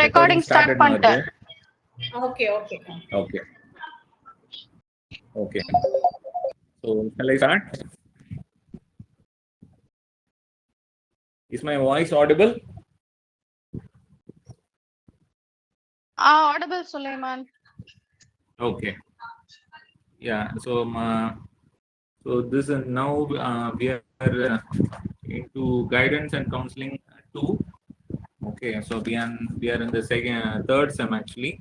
recording start பண்ணிட்டேன். Okay. So shall I start? Is my voice audible? Audible, Sulaiman. Okay. Yeah. So this is now we are into guidance and counseling 2. Okay. So we are in the third sem actually.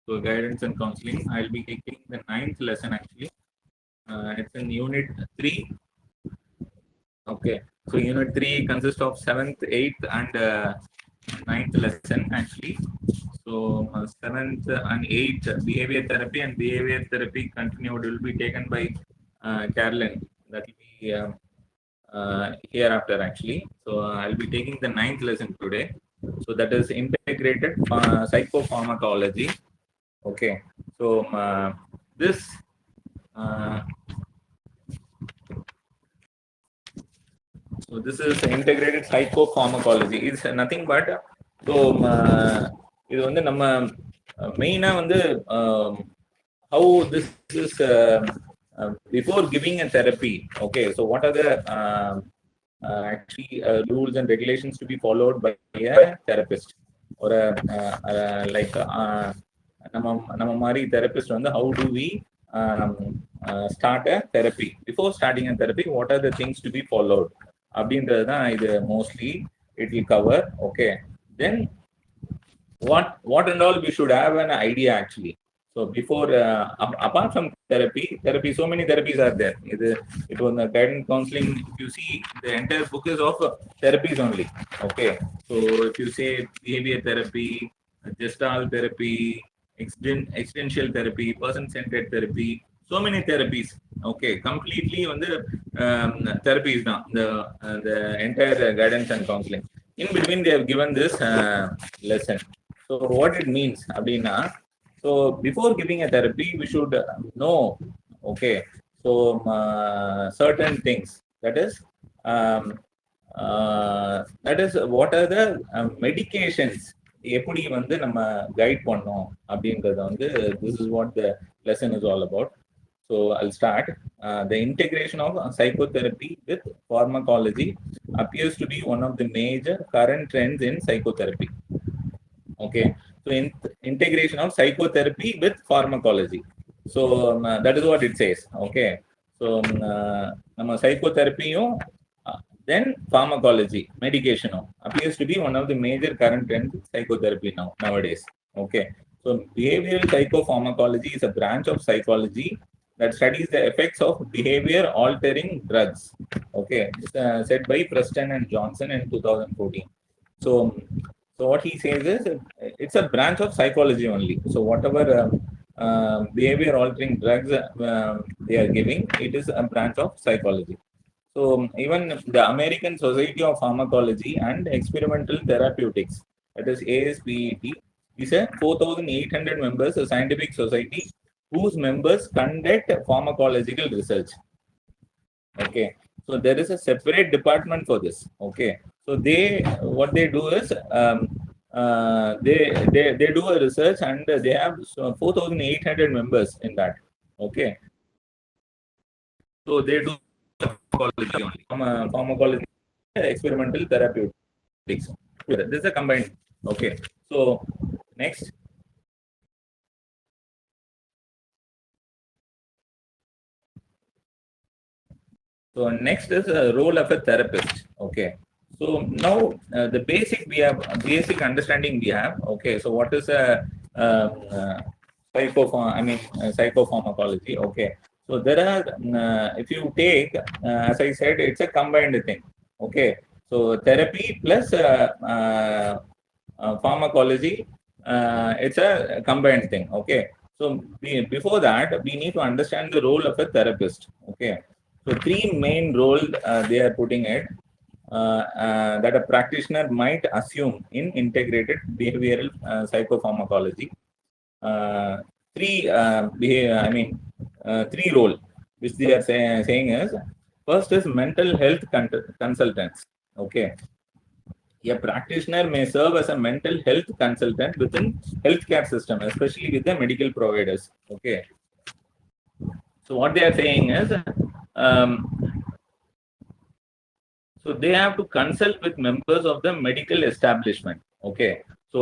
So guidance and counseling. I'll be taking the 9th lesson actually. It's in unit 3. Okay. So unit 3 consists of 7th, 8th, and 9th lesson actually. So 7th and 8th behavior therapy and behavior therapy continued will be taken by Carolyn. That will be hereafter actually. So I'll be taking the 9th lesson today. So that is integrated psychopharmacology. Okay. So this is integrated psychopharmacology. It's nothing but இது வந்து நம்ம மெயினா வந்து how this is before giving a therapy. Okay, so what are the actually rules and regulations to be followed by a therapist or like நம்ம மாதிரி therapist வந்து how do we start a therapy? Before starting a therapy, what are the things to be followed? அப்படின்றது தான் இது mostly it will cover. Okay, then what and all we should have an idea actually. So before apart from therapy, so many therapies are there. It was the guidance counseling. If you see, the entire book is of therapies only. Okay, so if you say behavior therapy, gestalt therapy, existential therapy, person-centered therapy, so many therapies. Okay, completely on the therapies now, the entire guidance and counseling. In between, they have given this lesson. So what it means, Abdina. So before giving a therapy, we should know. Okay, so certain things. That is what are the medications எப்படி வந்து நம்ம guide பண்ணோம் அப்படின்றது வந்து this is what the lesson is all about. So I'll start. The integration of psychotherapy with pharmacology appears to be one of the major current trends in psychotherapy. Okay, so integration of psychotherapy with pharmacology. So that is what it says. Okay, so nama psychotherapy then pharmacology, medication appears to be one of the major current trends in psychotherapy nowadays. Okay, so behavioral psychopharmacology is a branch of psychology that studies the effects of behavior altering drugs. Okay, said by Preston and Johnson in 2014. So what he says is it's a branch of psychology only. So whatever behavior altering drugs they are giving, it is a branch of psychology. So even the American Society of Pharmacology and Experimental Therapeutics, that is ASPET, is a 4,800 members a scientific society whose members conduct pharmacological research. Okay, so there is a separate department for this. Okay, so what they do is they do a research and they have 4,800 members in that. Okay, so they do pharmacology, experimental therapeutics. This is a combined. Okay, so next. So next is a role of a therapist. Okay, so now the basic understanding we have. Okay, so what is a psychopharmacology? Okay, so there are if you take as I said, it's a combined thing. Okay, so therapy plus pharmacology, it's a combined thing. Okay, so before that we need to understand the role of a therapist. Okay, so 3 main roles they are putting it that a practitioner might assume in integrated behavioral psychopharmacology. 3 roles which they are saying is, first is mental health consultants. Okay, A practitioner may serve as a mental health consultant within healthcare system, especially with the medical providers. Okay. So what they are saying is, um, so they have to consult with members of the medical establishment. Okay. So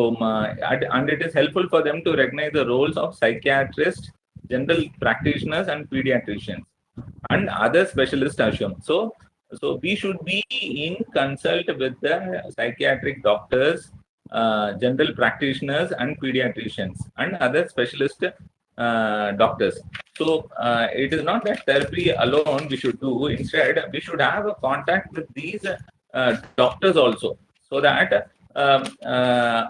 and it is helpful for them to recognize the roles of psychiatrists, general practitioners, and pediatricians, and other specialists assume. So we should be in consult with the psychiatric doctors, general practitioners, and pediatricians, and other specialist doctors. So it is not that therapy alone we should do. Instead, we should have a contact with these doctors also, so that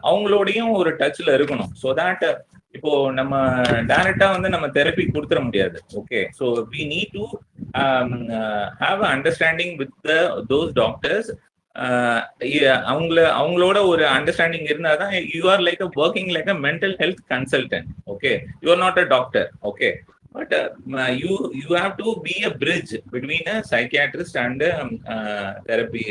அவங்களோடையும் ஒரு டச்ல இருக்கணும். So that இப்போ நம்ம டைரக்டா வந்து நம்ம therapy கொடுத்துட முடியாது. Okay, so we need to have a understanding with those doctors. அவங்களோட ஒரு அண்டர்ஸ்டாண்டிங் இருந்தா தான் you are like working like a mental health consultant. Okay, you are not a doctor. Okay, but you have to be a bridge between a psychiatrist and therapy,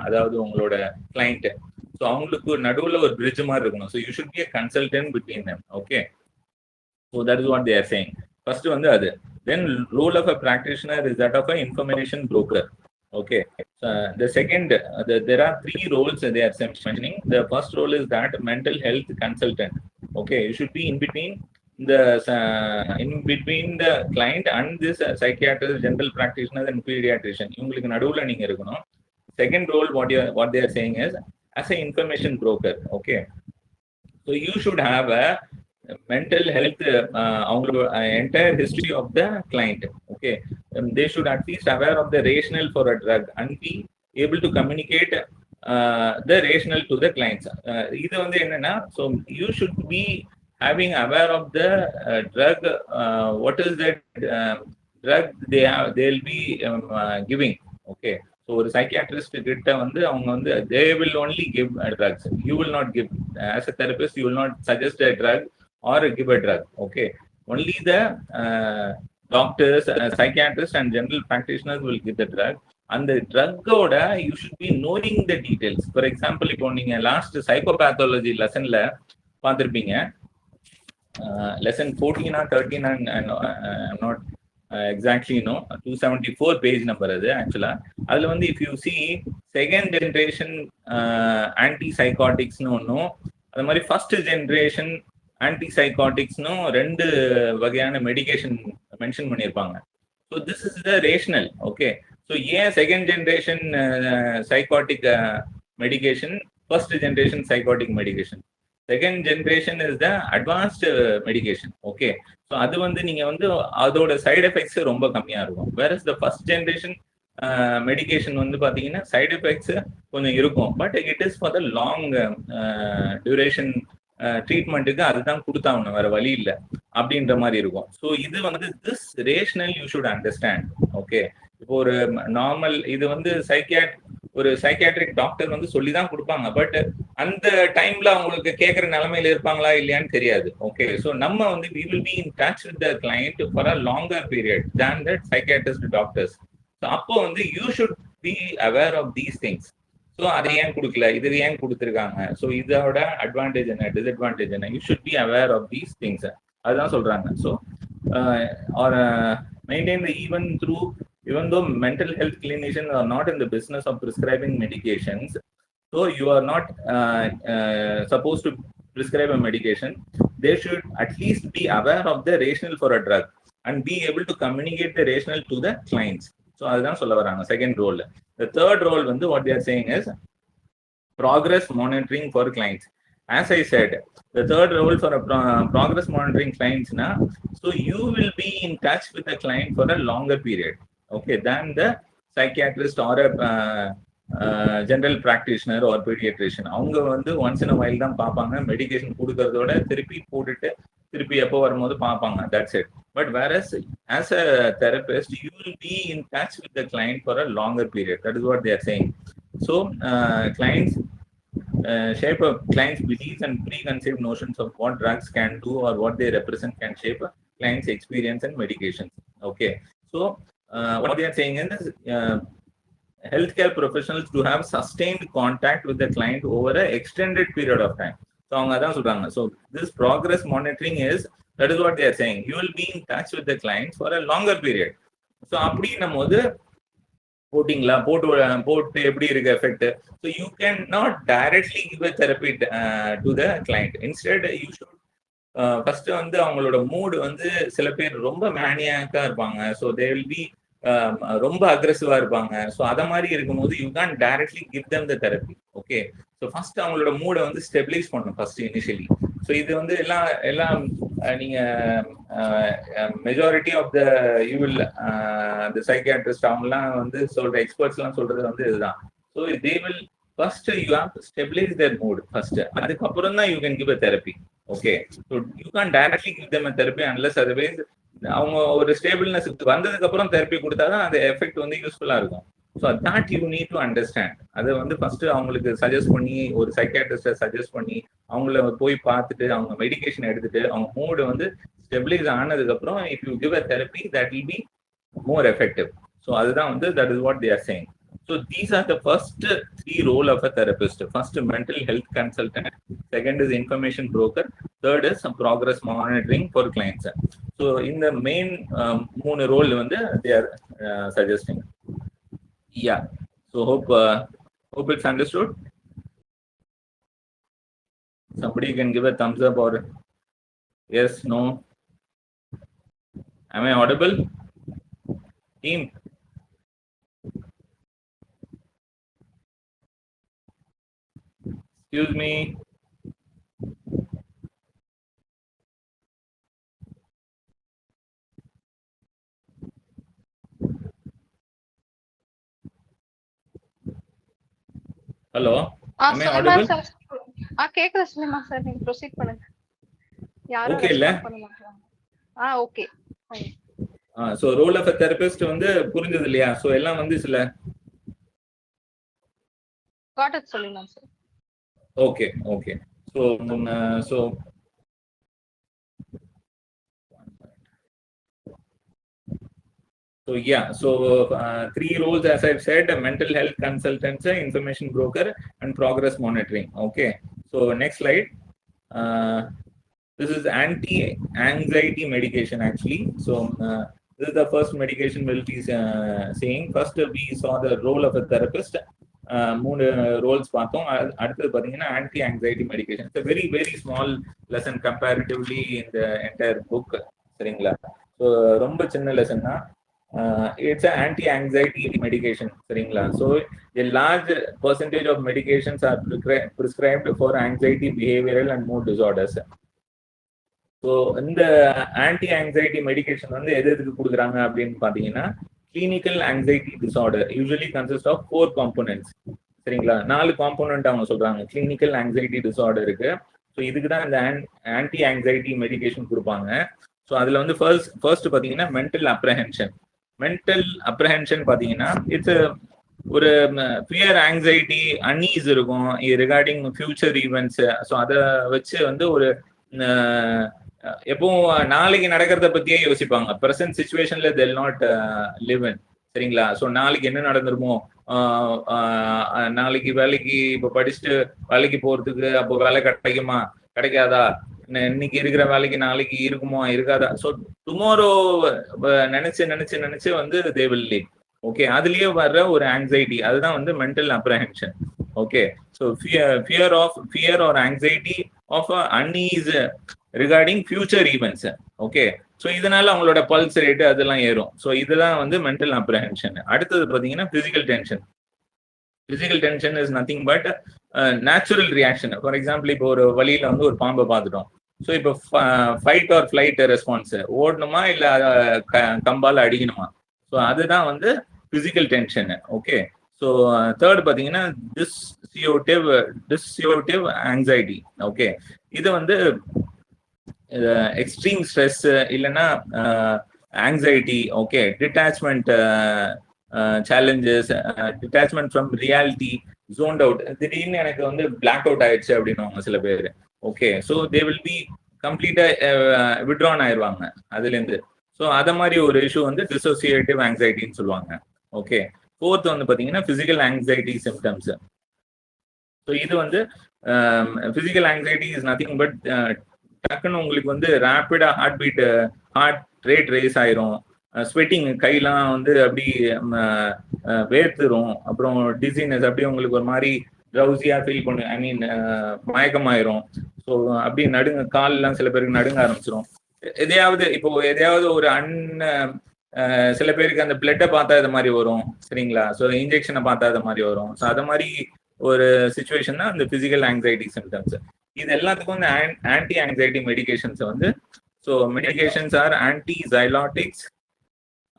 அதாவது உங்களோட client. So அவங்களுக்கு நடுவில் ஒரு bridge மாதிரி இருக்கணும். So you should be a consultant between them. Okay, so that is what they are saying. First வந்து அது. Then role of a practitioner is that of a information broker. Okay, the second, there are three roles they are mentioning. The first role is that mental health consultant. Okay, you should be in between the client and this psychiatrist, general practitioner, and pediatrician. உங்களுக்கு நடுவுல நீங்க இருக்கணும். Second role, what they are saying is as an information broker. Okay, so you should have a mental health entire history of the client. Okay, they should at least aware of the rationale for a drug and be able to communicate the rationale to the clients. இது வந்து என்னன்னா, so you should be having aware of the drug, what is that drug they'll be giving. Okay, so ஒரு psychiatrist கிட்ட வந்து அவங்க வந்து they will only give drugs. You will not give, as a therapist you will not suggest a drug or give a drug. Okay, only the doctors, psychiatrists, and general practitioners will give the drug. And the drug oda you should be knowing the details. For example, இப்போ நீங்க last சைக்கோபேத்தாலஜி லெசன்ல பார்த்திருப்பீங்க, lesson 14 or 13, and I'm not exactly 274 page number அது ஆக்சுவலா. அதுல வந்து if you see second generation antipsychotics னு ஒன்னும், அது மாதிரி ஃபர்ஸ்ட் ஜெனரேஷன் ஆன்டிசைகாட்டிக்ஸ்னும் ரெண்டு வகையான மெடிகேஷன் மென்ஷன் பண்ணியிருப்பாங்க. So this is the rational. Okay, so ஏன் second generation psychotic medication, first generation psychotic medication? Second generation is the advanced medication. Okay, so அது வந்து நீங்க வந்து அதோட சைடு எஃபெக்ட்ஸ் ரொம்ப கம்மியா இருக்கும். Where is the first generation medication வந்து பாத்தீங்கன்னா சைடு எஃபெக்ட்ஸ் கொஞ்சம் இருக்கும், but it is for the long duration ட்ரீட்மெண்ட்டுக்கு அதுதான் கொடுத்தாகணும், வேற வழி இல்லை அப்படின்ற மாதிரி இருக்கும். ஸோ இது வந்து this rational you should understand. Okay, இப்போ ஒரு நார்மல் இது வந்து ஒரு சைக்கியாட்ரிக் டாக்டர் வந்து சொல்லிதான் கொடுப்பாங்க, பட் அந்த டைம்ல அவங்களுக்கு கேட்குற நிலைமையில இருப்பாங்களா இல்லையான்னு தெரியாது. ஓகே, ஸோ நம்ம வந்து we will be in touch with the client for a longer period than that psychiatrist doctors. So அப்போ வந்து you should be aware of these things. So அதை ஏன் கொடுக்கல, இது ஏன் கொடுத்துருக்காங்க, ஸோ இதோட அட்வான்டேஜ் என்ன, டிஸ்அட்வான்டேஜ் என்ன, you should be aware of these things. அதுதான் சொல்றாங்க. So or maintain even though mental health clinicians are not in the business of prescribing medications, so you are not supposed to prescribe a medication. They should at least be aware of the rationale for a drug and be able to communicate the rationale to the clients. So அதுதான் சொல்ல வராங்க second role. The third role வந்து what they are saying is progress monitoring for clients. As I said, the third role for a progress monitoring clients na, so you will be in touch with the client for a longer period, okay, than the psychiatrist or a general practitioner or pediatrician. அவங்க வந்து once in a while தான் பார்ப்பாங்க, medication கொடுக்கறதோட திருப்பி போட்டுட்டு திருப்பி எப்போ வரும்போது பார்ப்பாங்க, that's it. But whereas as a therapist you will be in touch with the client for a longer period. That is what they are saying. So clients shape a client's beliefs and preconceived notions of what drugs can do or what they represent can shape a client's experience and medications. Okay, so what they are saying is healthcare professionals to have sustained contact with the client over an extended period of time. So அவங்க அதான் சொல்றாங்க. So this progress monitoring is, that is what they are saying, you will be in touch with the client for a longer period. So அப்படின்னும் போது போட்டிங்களா, போட்டு எப்படி இருக்கு effect. So you can not directly give a therapy to the client. Instead you should first வந்து அவங்களோட மூடு வந்து சில பேர் ரொம்ப மேனியாக்கா இருப்பாங்க. ஸோ தே வில் பி ரொம்ப அக்ரெசிவா இருப்பாங்க. ஸோ அதை மாதிரி இருக்கும்போது you can directly give them the therapy. Okay, so first அவங்களோட மூடை வந்து ஸ்டெபிலைஸ் பண்ணணும் ஃபர்ஸ்ட் இனிஷியலி. ஸோ இது வந்து எல்லாம் நீங்க majority of the you will the psychiatrist அவங்கலாம் வந்து சொல்ற எக்ஸ்பர்ட்ஸ் எல்லாம் சொல்றது வந்து இதுதான். So they will first you have to stabilise their mood first. அதுக்கப்புறம் தான் you can give a therapy. Okay, so you can directly give them a therapy unless otherwise அவங்க ஒரு ஸ்டேபிள்னஸ் வந்ததுக்கு அப்புறம் தெரப்பி கொடுத்தாதான் அந்த எஃபெக்ட் வந்து யூஸ்ஃபுல்லா இருக்கும். So that you need to understand. அதை வந்து ஃபர்ஸ்ட் அவங்களுக்கு சஜஸ்ட் பண்ணி, ஒரு சைக்கியாட்ரிஸ்ட சஜஸ்ட் பண்ணி அவங்கள போய் பார்த்துட்டு அவங்க மெடிகேஷன் எடுத்துட்டு அவங்க மூடு வந்து ஸ்டெபிலைஸ் ஆனதுக்கு அப்புறம் if you give a therapy that will be more effective. So அதுதான் வந்து that is what they are saying. So these are the first 3 role of a therapist. First, mental health consultant. Second is information broker. Third is progress monitoring for clients. So in the main 3 role வந்து they are suggesting. Yeah. So hope it's understood. Somebody can give a thumbs up or yes, no. Am I audible? Team. Excuse me. Hello. Am I audible? கேக்குதா சுலைமா sir? நீங்க proceed பண்ணுங்க. யாரும் okay இல்ல? Okay. So role of a therapist வந்து புரிஞ்சது இல்லையா? So எல்லாம் வந்து சில காட் இட் சுலைமா sir. Okay. So yeah, so 3 roles as I've said: mental health consultant, information broker, and progress monitoring. Okay, so next slide. This is anti-anxiety medication actually. So this is the first medication we'll be seeing. First we saw the role of a therapist. 3 roles பார்த்தோம். அடுத்தது பாத்தீங்கன்னா anti anxiety medication. It's a very very small lesson comparatively in the entire book. சரிங்களா? So ரொம்ப சின்ன lesson தான். It's an anti-anxiety medication. சரிங்களா? So a large percentage of medications are prescribed for anxiety, behavioral and mood disorders. So இந்த anti-anxiety medication வந்து எதுக்கு கொடுக்குறாங்க அப்படின்னு பாத்தீங்கன்னா, clinical anxiety disorder usually consists of 4 components. சரிங்களா? 4 காம்போனன்ட் அவங்க சொல்றாங்க clinical anxiety disorder இருக்கு. ஸோ இதுக்கு தான் இந்த ஆன்டி ஆங்ஸைட்டி மெடிகேஷன் கொடுப்பாங்க. ஸோ அதுல வந்து ஃபர்ஸ்ட் பாத்தீங்கன்னா மென்டல் அப்ரஹென்ஷன் பாத்தீங்கன்னா இட்ஸ் ஒரு ஃபியர், ஆங்ஸைட்டி, அன்ஈஸ் இருக்கும் ரிகார்டிங் ஃபியூச்சர் ஈவெண்ட்ஸ். ஸோ அதை வச்சு வந்து ஒரு எப்பவும் நாளைக்கு நடக்கிறத பத்தியே யோசிப்பாங்க. பிரசன்ட் சிச்சுவேஷன்ல they'll not live in. சரிங்களா? ஸோ நாளைக்கு என்ன நடந்துருமோ, நாளைக்கு வேலைக்கு இப்போ படிச்சுட்டு வேலைக்கு போறதுக்கு அப்போ வேலை கிடைக்குமா கிடைக்காதா, இன்னைக்கு இருக்கிற வேலைக்கு நாளைக்கு இருக்குமோ இருக்காதா. ஸோ டுமாரோ நினைச்சு வந்து they will live. ஓகே, அதுலயே வர்ற ஒரு ஆங்ஸைட்டி, அதுதான் வந்து mental apprehension. Okay, so fear or anxiety of unease regarding future events. Okay, so இதனால அவங்களோட பல்ஸ் ரேட்டு அதெல்லாம் ஏறும். ஸோ இதுதான் வந்து மென்டல் அப்ரஹென்ஷன். அடுத்தது பார்த்தீங்கன்னா physical tension is nothing but natural reaction. For example, இப்போ ஒரு வழியில வந்து ஒரு பாம்பை பார்த்துட்டோம். ஸோ இப்போ ஃபைட் ஆர் ஃபிளைட் ரெஸ்பான்ஸ், ஓடணுமா இல்லை கம்பால அடிக்கணுமா. ஸோ அதுதான் வந்து physical tension. Okay, so third பார்த்தீங்கன்னா டிஸ்சியோட்டிவ் ஆங்ஸைட்டி. ஓகே, இது வந்து எக்ஸ்ட்ரீம் ஸ்ட்ரெஸ் இல்லைன்னா anxiety. Okay, detachment challenges, detachment from reality, zoned out. திடீர்னு எனக்கு வந்து பிளாக் அவுட் ஆயிடுச்சு அப்படின்னு சில பேர். Okay, so they will B கம்ப்ளீட்டா விட்ரான் ஆயிடுவாங்க அதுலேருந்து. ஸோ அதை மாதிரி ஒரு இஷ்யூ வந்து டிசோசியேட்டிவ் ஆங்ஸைட்டின்னு சொல்லுவாங்க. ஓகே, 4th வந்து பாத்தீங்கன்னா physical anxiety symptoms. ஸோ இது வந்து physical anxiety is nothing but டக்குன்னு உங்களுக்கு வந்து ரேப்பிடா ஹார்ட் ரேட் ரேஸ் ஆயிரும், ஸ்வெட்டிங் கையெல்லாம் வந்து அப்படி வேர்த்துரும், அப்புறம் டிசினஸ் அப்படியே உங்களுக்கு ஒரு மாதிரி ட்ரௌசியா ஃபீல் பண்ணு, ஐ மீன் மயக்கமாயிரும். ஸோ அப்படி நடுங்க, கால்லாம் சில பேருக்கு நடுங்க ஆரம்பிச்சிடும். எதையாவது ஒரு சில பேருக்கு அந்த பிளட்டை பார்த்தா இது மாதிரி வரும், சரிங்களா? ஸோ இன்ஜெக்ஷனை பார்த்தா இது மாதிரி வரும். ஸோ அது மாதிரி ஒரு சுச்சுவேஷன் தான் இந்த பிசிக்கல் ஆங்ஸைட்டி சிம்டம்ஸ். இது எல்லாத்துக்கும் வந்து ஆன்டி ஆங்ஸைட்டி மெடிகேஷன்ஸ் வந்து, so medications are anti anxiolytics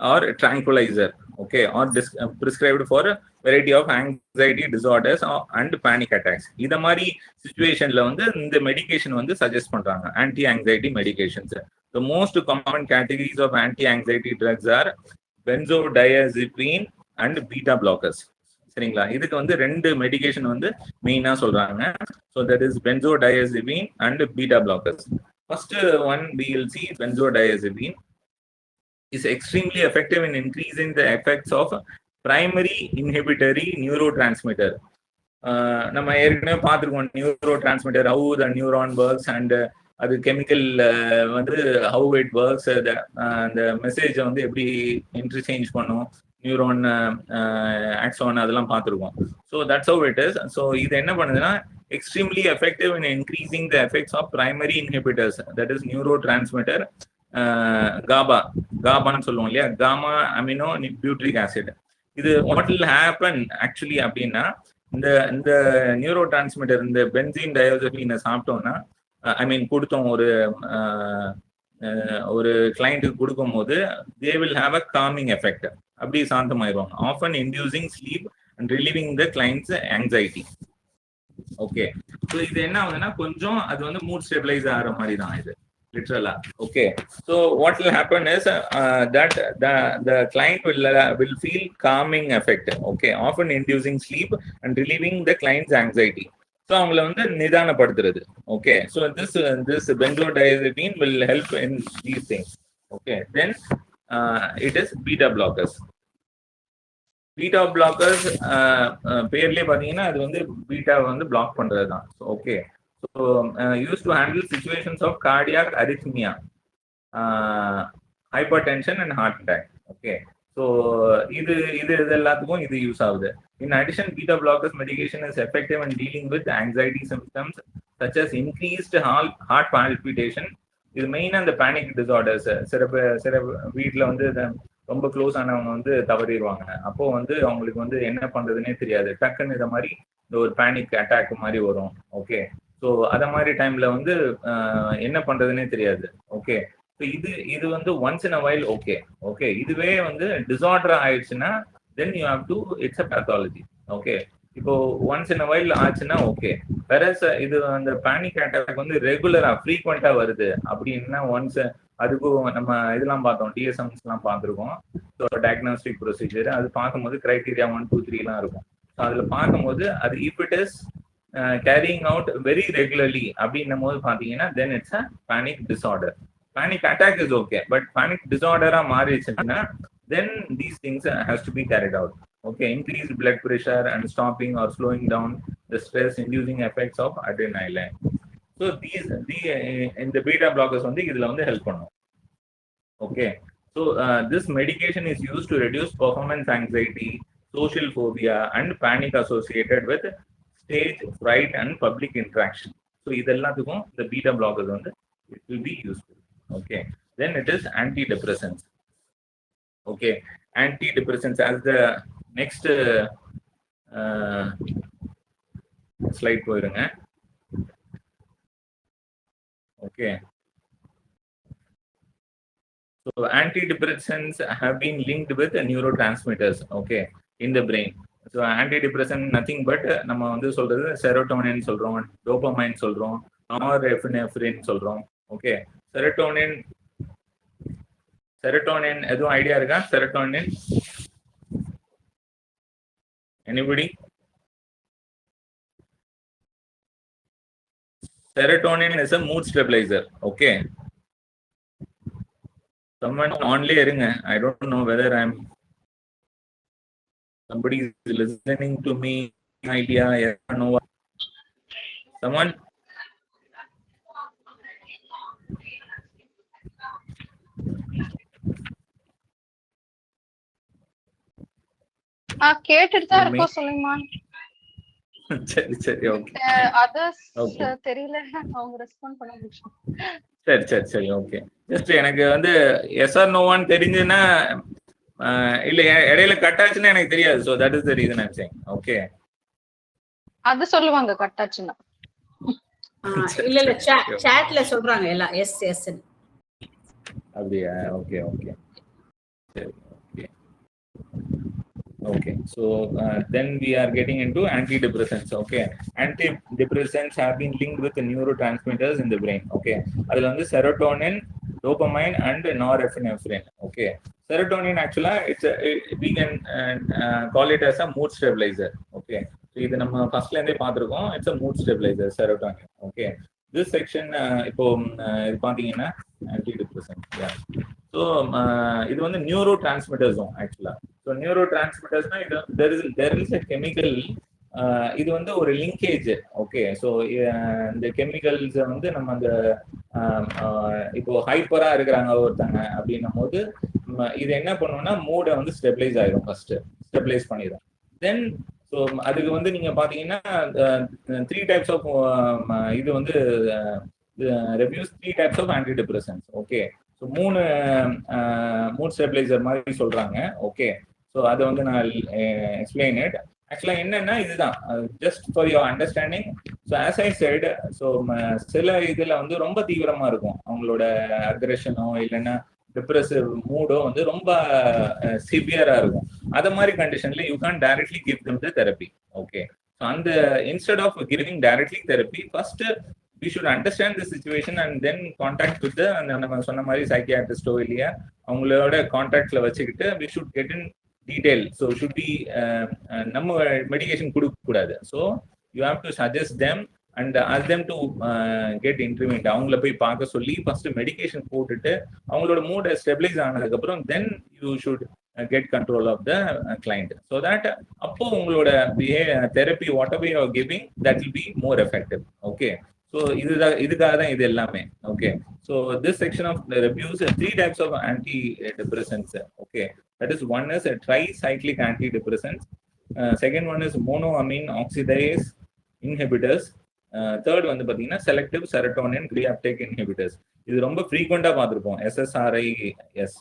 or tranquilliser, okay, are prescribed for variety of anxiety disorders and panic attacks. இத மாதிரி சுச்சுவேஷன்ல வந்து இந்த மெடிகேஷன் வந்து சஜஸ்ட் பண்றாங்க, anti anxiety medications. The most common categories of anti-anxiety drugs are benzodiazepine and beta blockers. சரிங்களா? இதுக்கு வந்து 2 மெடிகேஷன் வந்து மெயினா சொல்றாங்க. So that is benzodiazepine and beta blockers. First one we will see, benzodiazepine is extremely effective in increasing the effects of primary inhibitory neurotransmitter. நம்ம ஏற்கனவே பார்த்துருக்கோம் neuro transmitter, how the neuron works and அது chemical வந்து how it works, அந்த மெசேஜை வந்து எப்படி interchange பண்ணும், நியூரான் ஆக்சோன், அதெல்லாம் பார்த்துருக்கோம். So that's how it is. So இது என்ன பண்ணுதுன்னா, extremely effective in increasing the effects of primary inhibitors, that is neurotransmitter காபான்னு சொல்லுவோம் இல்லையா, காமா அமினோ பியூட்ரிக் ஆசிட். இது வாட் வில் ஹேப்பன் ஆக்சுவலி அப்படின்னா, இந்த நியூரோ டிரான்ஸ்மிட்டர் இந்த பென்சீன் டயோசபீனை சாப்பிட்டோம்னா, ஐ மீன் கொடுத்தோம், ஒரு கிளைண்ட்டுக்கு கொடுக்கும் போது they will have a calming effect, அப்படி சாந்தமாயிருவாங்க, often inducing sleep and relieving the client's anxiety. Okay, so இது என்ன ஆகுதுன்னா, கொஞ்சம் அது வந்து மூட் ஸ்டெபிளைஸ் ஆகிற மாதிரி தான் இது லிட்ரலா. Okay, so what will happen is that the client will feel calming effect, okay, often inducing sleep and relieving the client's anxiety. So அவங்கள வந்து நிதானப்படுத்துறது. Okay, so this benzodiazepine will help in these things. Okay, then it is beta blockers. Beta blockers பேர்லேயே பார்த்தீங்கன்னா அது வந்து பீட்டாவை வந்து block பண்ணுறது தான். Okay, so use to handle situations of cardiac arrhythmia, hypertension and heart attack. Okay, so இது எல்லாத்துக்கும் இது யூஸ் ஆகுது. In addition, beta blockers medication is effective in dealing with anxiety symptoms such as increased heart palpitation. இது மெயினா இந்த panic disorders. சில வீட்டில் வந்து ரொம்ப க்ளோஸ் ஆனவங்க வந்து தவறிடுவாங்க. அப்போ வந்து அவங்களுக்கு வந்து என்ன பண்றதுன்னே தெரியாது, டக்குன்னு இதை மாதிரி இந்த ஒரு பேனிக் அட்டாக் மாதிரி வரும். ஓகே, ஸோ அத மாதிரி டைம்ல வந்து என்ன பண்றதுன்னே தெரியாது. ஓகே, ஸோ இது வந்து once in a while. Okay, இதுவே வந்து டிசார்டர் ஆயிடுச்சுன்னா then you have to, it's a pathology. Okay, இப்போ ஒன்ஸ் இன் அ வைல் ஆச்சுன்னா ஓகே. வேற இது அந்த பேனிக் அட்டாக் வந்து ரெகுலரா ஃப்ரீக்வெண்டா வருது அப்படின்னா, ஒன்ஸ் அதுக்கும் நம்ம இதெல்லாம் பார்த்தோம், டிஎஸ்எம்ஸ் எல்லாம் பார்த்துருக்கோம். ஸோ டயக்னாஸ்டிக் ப்ரொசீஜர் அது பார்க்கும்போது கிரைட்டீரியா 1, 2, 3 எல்லாம் இருக்கும். ஸோ அதில் பார்க்கும்போது அது if it is carrying out very regularly அப்படின்னும் போது பார்த்தீங்கன்னா then it's a panic disorder. Panic attack is okay, but panic டிசார்டரா மாறிடுச்சுன்னா then these things has to be carried out. Okay, increased blood pressure and stopping or slowing down the stress inducing effects of adrenaline. So these in the beta blockers வந்து இதுல வந்து help பண்ணும். Okay, so this medication is used to reduce performance anxiety, social phobia and panic associated with stage fright and public interaction. So இதெல்லாத்துக்கும் the beta blockers வந்து it will be useful. Okay, then it is antidepressants. Okay, antidepressants as the next slide போயிருங்க. Okay, so antidepressants have been linked with neurotransmitters, okay, in the brain. So antidepressant nothing but நம்ம வந்து சொல்றது serotonin சொல்றோம், dopamine சொல்றோம், norepinephrine சொல்றோம். Okay, serotonin எதுவும் idea இருக்கா? Serotonin anybody? Serotonin is a mood stabilizer. Okay, someone only இருங்க, I don't know whether I'm Somebody is listening to me. Idea? Yes or no? Someone? கேட்டுட்டு தான் இருக்கோம் சுலைமான். சரி சரி ஓகே. அதர்ஸ் தெரியல, அவங்க ரெஸ்பாண்ட் பண்ண முடியும். சரி சரி சரி ஓகே. ஜஸ்ட் எனக்கு வந்து எஸ் ஆர் நோவான்னு தெரிஞ்சுன்னா, இல்ல இடையில கட் ஆச்சுன்னா எனக்கு தெரியாது. So that is the reason I am saying. Okay, அது சொல்லுவாங்க கட் ஆச்சுன்னா. இல்ல இல்ல சாட்ல சொல்றாங்க எல்லாம் எஸ் எஸ். அப்படியே ஓகே ஓகே சரி okay okay. So then we are getting into antidepressants. Okay, antidepressants have been linked with the neurotransmitters in the brain. Okay, அதுல வந்து serotonin, dopamine and norepinephrine. Okay, serotonin actually we can call it as a mood stabilizer. Okay, so இது நம்ம ஃபர்ஸ்ட்ல இருந்தே பார்த்திருக்கோம். It's a mood stabilizer, serotonin. Okay, this section இப்போ இது பாத்தீங்கன்னா antidepressant. Yeah, so இது வந்து neurotransmitters actually. So neurotransmitters na there is a chemical, இது வந்து ஒரு linkage. Okay, so இந்த chemicals வந்து நம்ம அந்த இப்போ ஹைப்பரா இருக்கிறாங்க ஒருத்தங்க அப்படின்னும் போது இது என்ன பண்ணுவோம்னா மூட வந்து ஸ்டெபிலைஸ் ஆயிடும், ஃபர்ஸ்ட் ஸ்டெபிலைஸ் பண்ணிடும். தென் ஸோ அதுக்கு வந்து நீங்க பாத்தீங்கன்னா 3 types of இது வந்து reviews 3 types of antidepressants. Okay, so 3 mood stabiliser மாதிரி சொல்றாங்க. ஓகே, ஸோ அதை வந்து நான் எக்ஸ்பிளைன் இட். ஆக்சுவலாக என்னன்னா இதுதான் just for your understanding. So as I side, so சில இதில் வந்து ரொம்ப தீவிரமாக இருக்கும் அவங்களோட அக்ரெஷனோ இல்லைன்னா டிப்ரெசிவ் மூடோ வந்து ரொம்ப சிவியராக இருக்கும். அது மாதிரி கண்டிஷனில் you can directly give them the therapy. Okay, so அந்த instead of giving directly therapy, first we should understand the situation and then contact with the நம்ம சொன்ன மாதிரி சைக்கியாட்ரிஸ்டோ இல்லையா அவங்களோட கான்டாக்ட்ல வச்சுக்கிட்டு we should get in detail. So should be நம்ம medication கொடுக்க கூடாது. So you have to suggest them and ask them to get intervened. அவங்கள போய் பார்க்க சொல்லி ஃபர்ஸ்ட் மெடிகேஷன் போட்டுட்டு அவங்களோட மூட ஸ்டெபிலைஸ் ஆனதுக்கு அப்புறம் then you should get control of the client, so that அப்போ உங்களோட therapy whatever you are giving that will be more effective. Okay, so இதுக்காக தான் இது எல்லாமே. Okay, so this section of the reviews 3 types of antidepressants. Okay, that is one is a tricyclic antidepressants, second one is monoamine oxidase inhibitors, third வந்து பாத்தீங்கன்னா selective serotonin reuptake inhibitors. இது ரொம்ப frequent-ஆ பார்த்திருப்போம், SSRIs,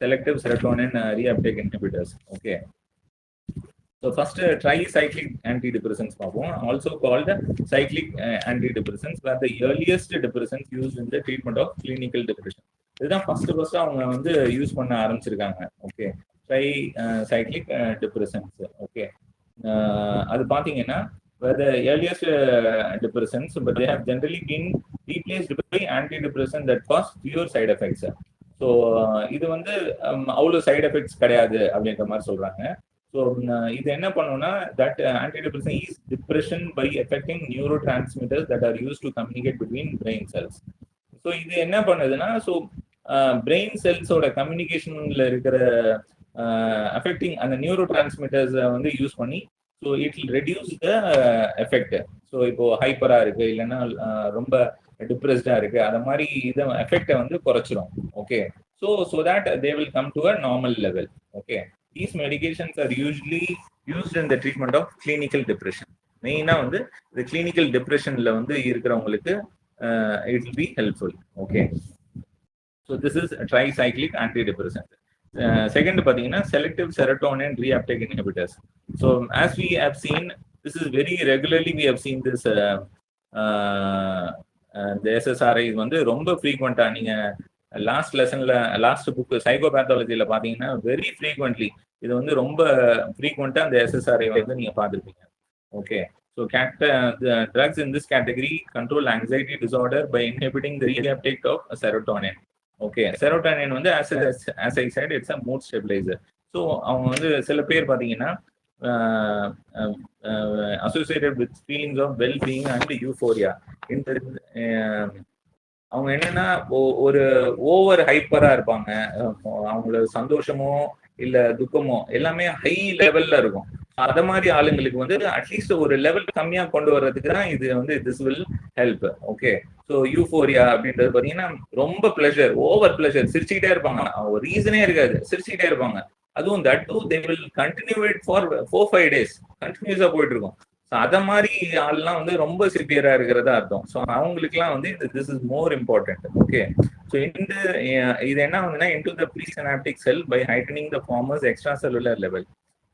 selective serotonin reuptake inhibitors. Okay, so first tricyclic antidepressants பார்ப்போம், also called cyclic antidepressants, were the earliest depressants used in the treatment of clinical depression. இதுதான் first அவங்க வந்து use பண்ண ஆரம்பிச்சிருக்காங்க. Okay, tricyclic depressants. Okay, அது பாத்தீங்கன்னா were the earliest depressants, but they have generally been replaced by antidepressants that cause fewer side effects. So இது வந்து அவ்வளோ சைடு எஃபெக்ட்ஸ் கிடையாது அப்படின்ற மாதிரி சொல்றாங்க. ஸோ இது என்ன பண்ணுன்னா that antidepressant is depression by affecting neurotransmitters that are used to communicate between brain cells. So இது என்ன பண்ணுதுன்னா, ஸோ பிரெயின் செல்ஸோட கம்யூனிகேஷன்ல இருக்கிற அஃபெக்டிங் அந்த நியூரோ டிரான்ஸ்மிட்டர்ஸை வந்து யூஸ் பண்ணி so it will reduce the effect. So இப்போ ஹைப்பரா இருக்கு இல்லைன்னா ரொம்ப டிப்ரெஸ்டா இருக்கு, அந்த மாதிரி இதை எஃபெக்டை வந்து குறைச்சிரும். Okay, so that they will come to a normal level. Okay, these medications are usually used in the treatment of clinical depression. மெயினா வந்து இந்த கிளினிக்கல் டிப்ரெஷன்ல வந்து இருக்கிறவங்களுக்கு it will be helpful. Okay, so this is a tricyclic antidepressant. Second பாத்தீங்கன்னா selective serotonin reuptake inhibitors. So as we have seen, this is very regularly we have seen this the SSRIs வந்து ரொம்ப frequent-ஆ நீங்க last லெசன்ல last book சைக்கோபேத்தாலஜில பாத்தீங்கன்னா very frequently இது வந்து ரொம்ப ஃப்ரீக்வெண்டா அந்த SSRI வந்து நீங்க பார்த்துருப்பீங்க. Okay, so drugs in this category control anxiety disorder by inhibiting the reuptake of serotonin. Okay, serotonin வந்து as I said it's a mood stabilizer. So அவங்க வந்து சில பேர் பாத்தீங்கன்னா associated with feelings of well-being and euphoria. இந்த அவங்க என்னன்னா ஒரு ஓவர் ஹைப்பரா இருப்பாங்க, அவங்களோட சந்தோஷமோ இல்ல துக்கமோ எல்லாமே ஹை லெவல்ல இருக்கும். அத மாதிரி ஆளுங்களுக்கு வந்து அட்லீஸ்ட் ஒரு லெவல் கம்மியா கொண்டு வர்றதுக்கு தான் இது வந்து this will help. Okay, so euphoria அப்படின்றது பாத்தீங்கன்னா ரொம்ப பிளஷர், ஓவர் பிளஷர், சிரிச்சுக்கிட்டே இருப்பாங்க, ஒரு ரீசனே இருக்காது, சிரிச்சுக்கிட்டே இருப்பாங்க. அதுவும் that too they will continue it for 4-5 days கண்டினியூஸா போயிட்டு இருக்கும். ஸோ அத மாதிரி ஆள்லாம் வந்து ரொம்ப சிவியரா இருக்கிறதா அர்த்தம். ஸோ அவங்களுக்குலாம் வந்து this is more important. Okay, so இந்த இது என்ன ஆகுதுன்னா into the presynaptic cell by heightening the former's extracellular level.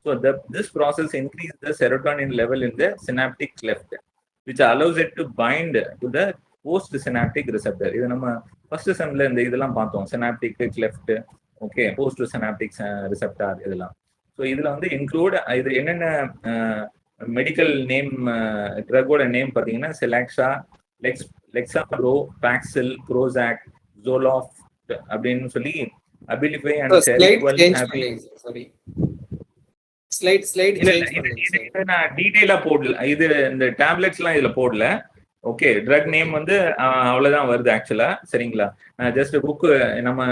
So this process increases the serotonin level in the synaptic cleft, which allows it to bind to the post-synaptic receptor. இது நம்ம first செம்ல இந்த இதெல்லாம் பார்த்தோம், synaptic cleft, okay, post-synaptic receptor இதெல்லாம். So இதுல வந்து include இது என்னென்ன மெடிக்கல் நேம் ட்ரக்கோட நேம் பார்த்தீங்கன்னா செலாக்ஸா, லெக்ஸாப்ரோ, பாக்சில், ப்ரோசாக், ஜோலாஃப்ட் அப்படின்னு சொல்லி அபிலிஃபை அண்ட் சாரி ஸ்லைட் நான் டீடைலா போடல, இது இந்த டேப்லெட்ஸ் எல்லாம் இதுல போடல. ஓகே, ட்ரக் நேம் வந்து அவ்வளவுதான் வருது ஆக்சுவலா, சரிங்களா? நான் ஜஸ்ட் புக் நம்ம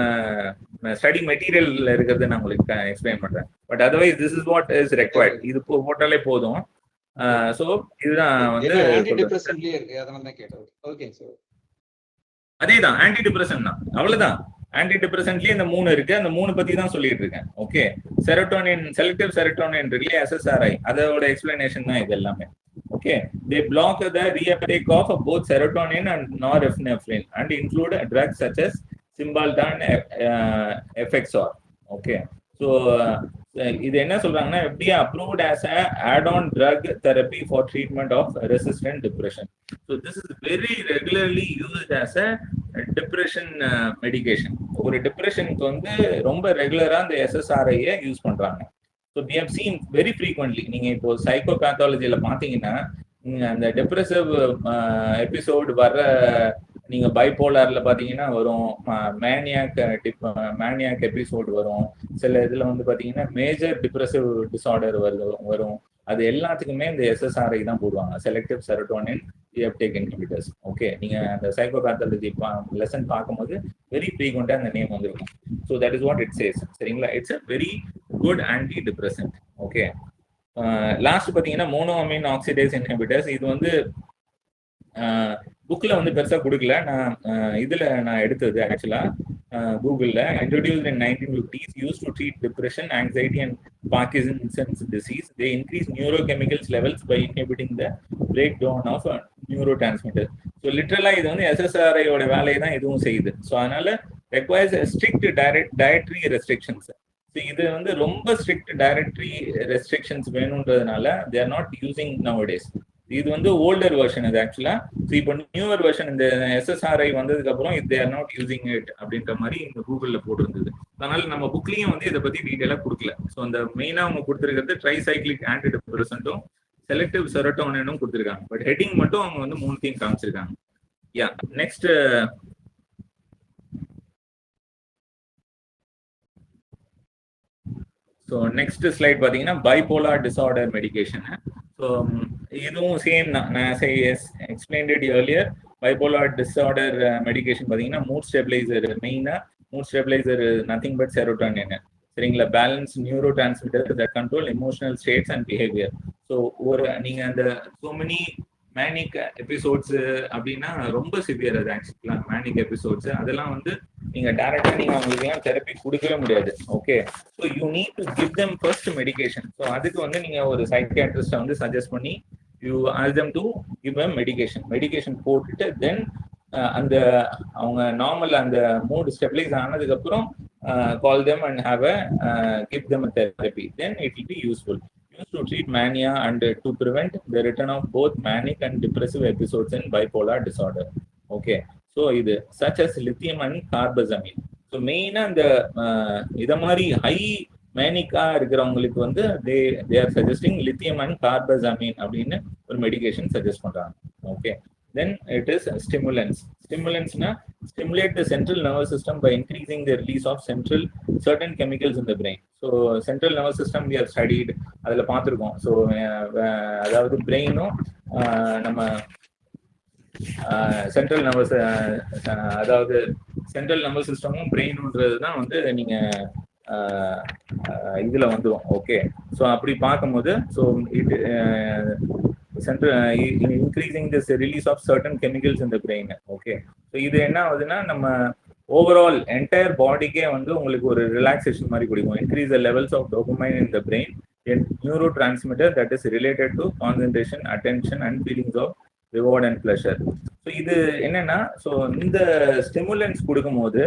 ஸ்டடி மெட்டீரியல்ல இருக்கிறது நான் உங்களுக்கு எக்ஸ்பிளைன் பண்றேன். But otherwise this is what is required. இது போட்டாலே போதும். சோ இதுதான் வந்து அதேதான் ஆன்டி டிப்ரெசன் தான், அவ்வளவுதான். ஆன்டி டிப்ரெசன்ட்லயே இந்த 3 இருக்கு, அந்த 3 பத்தி தான் சொல்லிட்டு இருக்கேன். ஓகே, செரோட்டோனின், செலக்டிவ் செரோட்டோனின் இருக்கு, SSRI, அதோட எக்ஸ்பிளனேஷன் தான் இது எல்லாமே. Okay, they block the reuptake of both serotonin and norepinephrine and include drugs such as Cymbalta and Effexor. Okay, so இது என்ன சொல்றாங்கன்னா FDA approved as a add-on drug therapy for treatment of resistant depression. So this is very regularly used as a depression medication. ஒரு டிப்ரெஷனுக்கு வந்து ரொம்ப ரெகுலரா இந்த SSRI use பண்றாங்க. So we have seen very frequently. நீங்க இப்போ சைக்கோபேத்தாலஜில பாத்தீங்கன்னா அந்த டிப்ரெசிவ் எபிசோடு வர்ற, நீங்க பைபோலார்ல பாத்தீங்கன்னா வரும், மேனியாக் எபிசோடு வரும், சில இதுல வந்து பாத்தீங்கன்னா மேஜர் டிப்ரெசிவ் டிசார்டர் வரும். அது எல்லாத்துக்குமே இந்த SSRI தான் போடுவாங்க, selective serotonin reuptake inhibitors. Okay, நீங்க அந்த சைக்கோபேத்தாலஜி லெசன் பார்க்கும்போது வெரி ஃப்ரீக்வெண்டா அந்த நேம் வந்துருக்கும். So that is what it says, சரிங்களா? It's a very good antidepressant. Okay, last பாத்தீங்கன்னா மோனோஅமீன் ஆக்சிடேஸ் இன்ஹிபிட்டர்ஸ். இது வந்து புக்ல வந்து பெருசா கொடுக்கல, நான் இதுல நான் எடுத்தது ஆக்சுவலா கூகுள்ல. introduced in 1950s, used to treat depression, anxiety and Parkinson's disease. They increase neurochemicals levels by inhibiting the breakdown of neurotransmitters. So literally இது வந்து SSRI ஓட வேலையை தான் இதுவும் செய்யுது. ஸோ அதனால requires a strict dietary restrictions. இது வந்து ரொம்ப ஸ்ட்ரிக்ட் டைரக்டரி ரெஸ்ட்ரிக்ஷன்ஸ் வேணும்ன்றதுனால they are not using nowadays. இது வந்து ஓல்டர் வெர்ஷன் இது ஆக்சுவலா. இப்போ நியூவர் வெர்ஷன் இந்த SSRI வந்ததுக்கு அப்புறம் they are not using it அப்படின்ற மாதிரி இந்த கூகுள்ல போட்டிருந்தது. அதனால நம்ம புக்லயும் வந்து இதை பத்தி டீடைலா கொடுக்கல. ஸோ அந்த மெயினா அவங்க கொடுத்துருக்கிறது ட்ரைசைக்ளிக் ஆன்டி டிப்ரெசன்ட்டும் செலக்டிவ் செரோட்டோனினும் கொடுத்துருக்காங்க. பட் ஹெட்டிங் மட்டும் அவங்க வந்து 3 காமிச்சிருக்காங்க. Yeah, next so next slide பார்த்தீங்கன்னா பைபோலார் டிசார்டர் மெடிகேஷன். ஸோ இதுவும் சேம் தான், நான் explained it earlier. Bipolar disorder medication பார்த்தீங்கன்னா மூட் ஸ்டெபிளைசர், மெயினாக mood stabiliser nothing but serotonin, சரிங்களா? Balance neurotransmitter that control emotional states and behaviour. So ஒரு நீங்கள் அந்த so many மேனிக் எபிசோட்ஸ் அப்படின்னா ரொம்ப சிவியர் அது ஆக்சுவலா. மேனிக் எபிசோட்ஸ் அதெல்லாம் வந்து நீங்க டைரக்டா நீங்க அவங்களுக்கு தெரப்பி கொடுக்கவே முடியாது. Okay, so you need to give them first medication. So அதுக்கு வந்து நீங்க ஒரு சைக்கியாட்ரிஸ்ட வந்து சஜஸ்ட் பண்ணி you ask them to give them medication போட்டுட்டு தென் அந்த அவங்க நார்மல் அந்த மூட் ஸ்டெபிலைஸ் ஆனதுக்கு அப்புறம் கால் them and have give them a therapy, then it will be useful. To treat mania and to prevent the return of both manic and depressive episodes in bipolar disorder. Okay, so இது such as lithium and carbazamine. So main அந்த இத மாதிரி high மேனிக்கா இருக்கிறவங்களுக்கு வந்து they are suggesting lithium and carbazamine அப்படின்னு ஒரு medication suggest பண்றாங்க. Okay, then it is stimulants. Stimulants na stimulate the central nervous system by increasing the release of certain chemicals in the brain. So central nervous system we have studied, adula paathirukom. So அதாவது பிரெயினும் நம்ம central nervous அதாவது central nervous சிஸ்டமும் பிரெயினுன்றது தான் வந்து நீங்க இதுல வந்துடும். ஓகே, ஸோ அப்படி பார்க்கும்போது so it increasing this release of certain chemicals in the brain. Okay, so இது என்ன ஆகுதுன்னா நம்ம ஓவரால் என்டையர் பாடிக்கே வந்து உங்களுக்கு ஒரு ரிலாக்ஸேஷன் மாதிரி கொடுக்கும். Increase the levels of dopamine in the brain, neurotransmitter that is related to concentration, attention and feelings of reward and pleasure. So இது என்னன்னா, ஸோ இந்த ஸ்டிமுலன்ஸ் கொடுக்கும்போது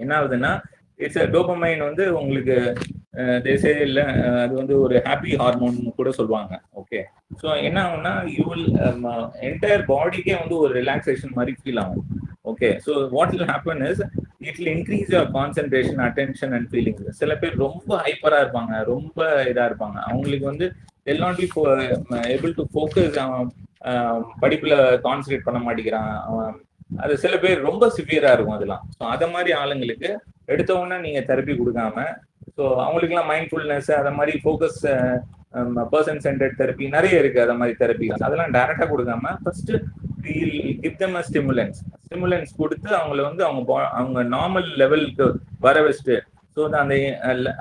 என்ன ஆகுதுன்னா, இட்ஸ் டோபமைன் வந்து உங்களுக்கு தேசே இல்லை, அது வந்து ஒரு ஹாப்பி ஹார்மோன் கூட சொல்லுவாங்க. ஓகே, ஸோ என்ன ஆகும்னா யூ வில் என்டையர் பாடிக்கே வந்து ஒரு ரிலாக்ஸேஷன் மாதிரி ஃபீல் ஆகும். Okay, so what will happen is it will increase your concentration, attention and feelings. சில பேர் ரொம்ப ஹைப்பரா இருப்பாங்க, ரொம்ப இதா இருப்பாங்க, அவங்களுக்கு வந்து they'll not be able to focus, படிப்புல கான்சன்ட்ரேட் பண்ண மாட்டேங்கிறான். அது சில பேர் ரொம்ப சிவியரா இருக்கும் அதெல்லாம். ஸோ அதை மாதிரி ஆளுங்களுக்கு எடுத்த உடனே நீங்க தெரப்பி கொடுக்காம, ஸோ அவங்களுக்குலாம் மைண்ட்ஃபுல்னஸ் அதை மாதிரி ஃபோக்கஸ், பர்சன் சென்டர்ட் தெரப்பி நிறைய இருக்கு. அதை மாதிரி தெரப்பி அதெல்லாம் டைரக்டா கொடுக்காம ஃபர்ஸ்ட் கிவ் தெம் அ ஸ்டிமுலன்ஸ் கொடுத்து அவங்கள வந்து அவங்க நார்மல் லெவலுக்கு வர வச்சுட்டு, ஸோ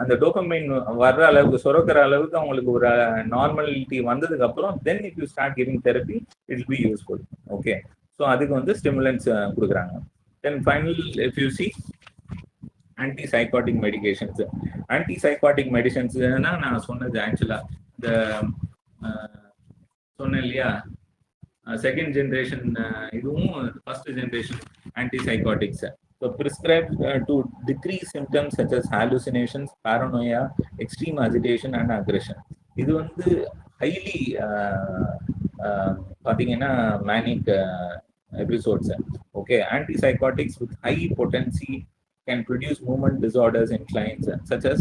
அந்த டோபமைன் வர்ற அளவுக்கு, சுரக்கிற அளவுக்கு அவங்களுக்கு ஒரு நார்மலிட்டி வந்ததுக்கு அப்புறம் then if you start giving therapy it will be useful. Okay, so அதுக்கு வந்து ஸ்டிமுலன்ஸ் கொடுக்குறாங்க. Then final if you see antipsychotic medications. Antipsychotic மெடிசன்ஸ்னா நான் சொன்னது ஆக்சுவலா இந்த சொன்னேன் இல்லையா, செகண்ட் ஜென்ரேஷன் இதுவும் first generation antipsychotics. So prescribed to decrease symptoms such as hallucinations, paranoia, extreme agitation and aggression. இது வந்து ஹைலி பார்த்தீங்கன்னா manic episodes. Okay, antipsychotics with high potency can produce movement disorders in clients such as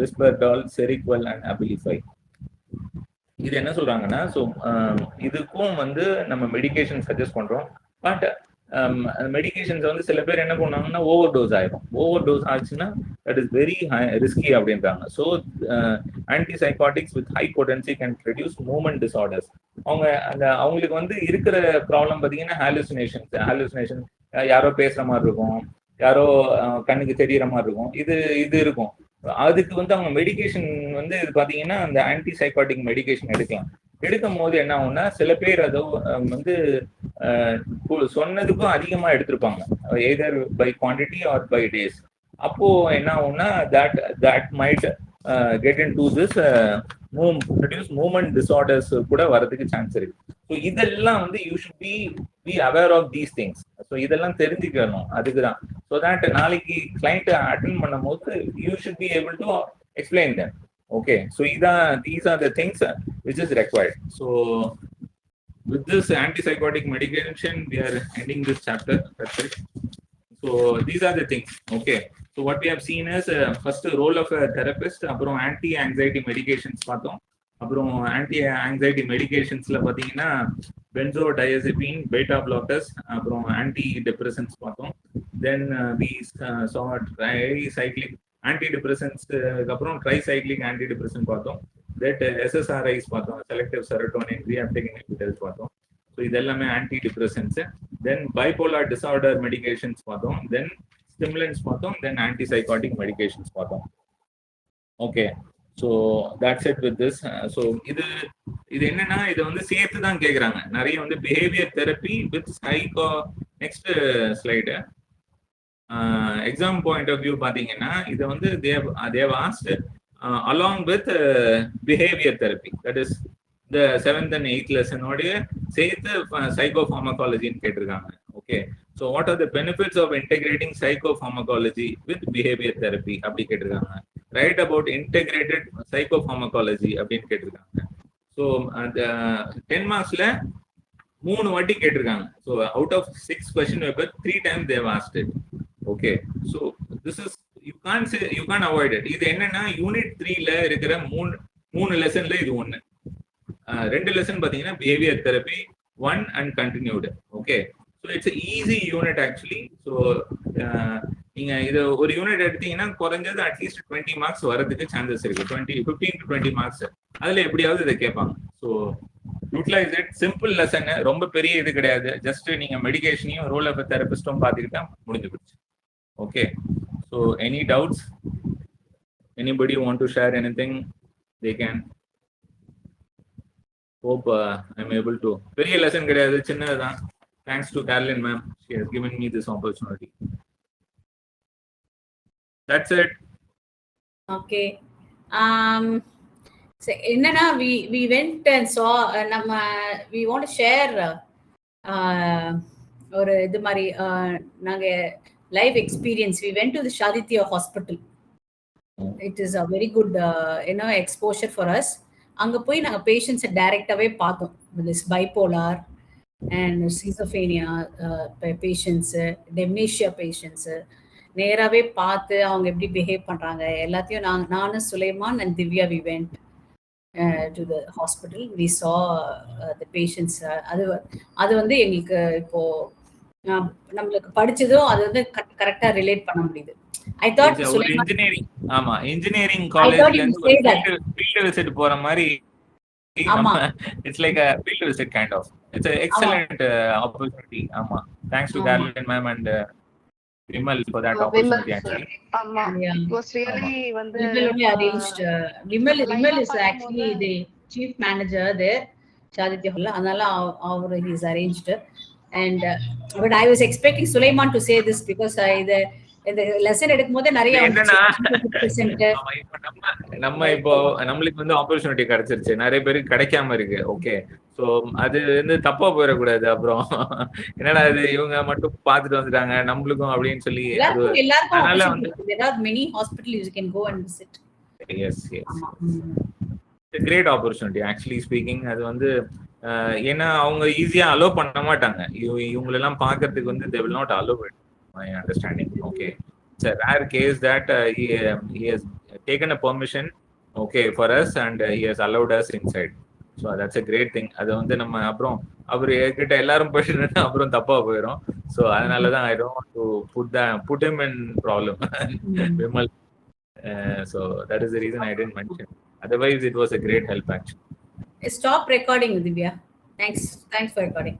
Risperdal, Seroquel and Abilify. இது என்ன சொல்றாங்கன்னா, so இதுக்கும் வந்து நம்ம medication suggest பண்றோம். பட் மெடிகேஷன்ஸ் வந்து சில பேர் என்ன பண்ணுவாங்கன்னா ஓவர் டோஸ் ஆயிடும். ஓவர் டோஸ் ஆச்சுன்னா தட் இஸ் வெரி ரிஸ்கி அப்படின்றாங்க. So antipsychotics with high potency can produce movement disorders. அவங்களுக்கு வந்து இருக்கிற ப்ராப்ளம் பார்த்தீங்கன்னா ஹாலுசினேஷன், யாரோ பேசுற மாதிரி இருக்கும், யாரோ கண்ணுக்கு தெரியற மாதிரி இருக்கும், இது இருக்கும். அதுக்கு வந்து அவங்க மெடிகேஷன் வந்து இது பார்த்தீங்கன்னா அந்த ஆன்டிசைகாட்டிக் மெடிகேஷன் எடுக்கும் போது என்ன ஆகும்னா, சில பேர் அதை வந்து சொன்னதுக்கும் அதிகமா எடுத்திருப்பாங்க, either by quantity or by days. அப்போ என்ன ஆகும்னா that might get in to this produce movement disorders கூட வரதுக்கு சான்ஸ் இருக்கு. ஸோ இதெல்லாம் வந்து you should be aware of these things. So இதெல்லாம் தெரிஞ்சுக்கணும். அதுக்கு தான் ஸோ தட் நாளைக்கு கிளைண்ட் அட்டென்ட் பண்ணும் போது you should be able to explain them. Okay, so these are the things which is required. So with this antipsychotic medication we are ending this chapter. That's it. So these are the things. Okay, so what we have seen is first role of a therapist, aprom anti anxiety medications பார்த்தோம். அப்புறம் anti anxiety மெடிகேஷன்ஸ்ல பார்த்தீங்கன்னா benzodiazepine, beta blockers, அப்புறம் antidepressants பார்த்தோம். Then we saw tricyclic ஆன்டி டிப்ரெசன்ஸ்க்கு அப்புறம் tricyclic antidepressant பார்த்தோம். தட் எஸ்எஸ்ஆர்ஐஸ் பார்த்தோம், செலக்டிவ் செரோட்டோனின் ரீஅப்டேக் இன்ஹிபிட்டர்ஸ் பார்த்தோம். ஸோ இது எல்லாமே antidepressants. Then bipolar disorder medications பார்த்தோம். தென் ஸ்டிமுலன்ஸ் பார்த்தோம். தென் ஆன்டிசைகாட்டிக் மெடிகேஷன்ஸ் பார்த்தோம். Okay, so that's it with this. So இது என்னன்னா, இதை வந்து சேர்த்து தான் கேட்குறாங்க நிறைய வந்து behaviour therapy with psycho. Next slide exam point of view பார்த்தீங்கன்னா இதை வந்து they've asked along with behaviour therapy, that is இந்த 7th and 8th லெசனோடைய சேர்த்து சைக்கோஃபார்மகாலஜின்னு கேட்டிருக்காங்க. Okay, so what are the benefits of integrating psychopharmacology with behaviour therapy அப்படி கேட்டிருக்காங்க. ரைட் அபவுட் இன்டெகிரேட்டட் சைக்கோஃபார்மகாலஜி அப்படின்னு கேட்டிருக்காங்க. ஸோ அந்த 10 மார்க்ஸ்ல 3 வாட்டி கேட்டிருக்காங்க. So out of 6 question paper 3 times they have asked it. Okay, so this is you can't avoid it. இது என்னன்னா unit 3ல இருக்கிற 3 லெசன்ல இது ஒன்று. 2 லெசன் பார்த்தீங்கன்னா behaviour therapy 1 and continued. Okay, so it's easy unit actually. So நீங்க இதை ஒரு unit எடுத்தீங்கன்னா குறைஞ்சது அட்லீஸ்ட் 20 மார்க்ஸ் வரதுக்கு சான்சஸ் இருக்கு. 15 to 20 மார்க்ஸ் அதுல எப்படியாவது இதை கேட்பாங்க. So utilise it. Simple lesson, ரொம்ப பெரிய இது கிடையாது. ஜஸ்ட் நீங்க மெடிகேஷனையும் ரோல் ஆஃப் தெரபிஸ்டும் பார்த்துக்கிட்டா முடிஞ்சு போச்சு. Okay, So any doubts? Anybody want to share anything? They can. Hope I'm able to. பெரிய லெசன் கிடையாது, சின்னதுதான். Thanks to Caroline ma'am, she has given me this opportunity. That's it. Okay. So என்னன்னா we went and saw நம்ம we want to share ஒரு இது மாதிரி நாங்க live experience. we went to the Shaditya hospital. It is a very good exposure for us. அங்க போய் நாங்க பேஷண்ட்ஸை டைரக்டாவே பார்த்தோம். this bipolar and schizophrenia patients, dementia patients நேராவே பார்த்து அவங்க எப்படி பிஹேவ் பண்றாங்க எல்லாத்தையும் நானும் Sulaiman and Divya we went to the hospital. We saw the patients. அது வந்து எங்களுக்கு இப்போ நம்மளுக்கு படிச்சதும் அது வந்து கரெக்டா ரிலேட் பண்ண முடியுது. I thought engineering engineering collegeல இருந்து field visit போற மாதிரி. It's like a field visit kind of. It's an excellent opportunity. Thanks to Caroline ma'am and Vimal for that opportunity actually. It was really வந்து Vimal arranged. Vimal is actually the chief manager there, Shaditya Hall. அதனால he is arranged. And but I was expecting Sulaiman to say this because இந்த lesson எடுக்கும்போது நிறைய நம்ம இப்போ நம்மளுக்கு வந்து opportunity கிடைச்சிருச்சு, நிறைய பேருக்கு கிடைக்காம இருக்கு. ஓகே, சோ அது வந்து தப்பா போயிடக்கூடாது. அப்புறம் என்னடா இது இவங்க மட்டும் பாத்துட்டு வந்துட்டாங்க நம்மளுக்கும் அப்படின்னு சொல்லி எல்லாருக்கும் many hospitals you can go and visit. Yes. It's a great opportunity actually speaking. அது வந்து ஏன்னா அவங்க ஈஸியா அலோ பண்ண மாட்டாங்க. இவங்களெல்லாம் பாக்குறதுக்கு வந்து they will not allow it. My understanding. Okay, it's a rare case that he has taken a permission, okay, for us and he has allowed us inside. So that's a great thing. அது வந்து நம்ம அப்புறம் அவர் கிட்ட எல்லாரும் போயிட்டு அப்புறம் தப்பா போயிடும். ஸோ அதனாலதான் I don't want to put him in problem. Vimal. So that is the reason I didn't mention. Otherwise it was a great help actually. Stop recording, Divya. Thanks for recording.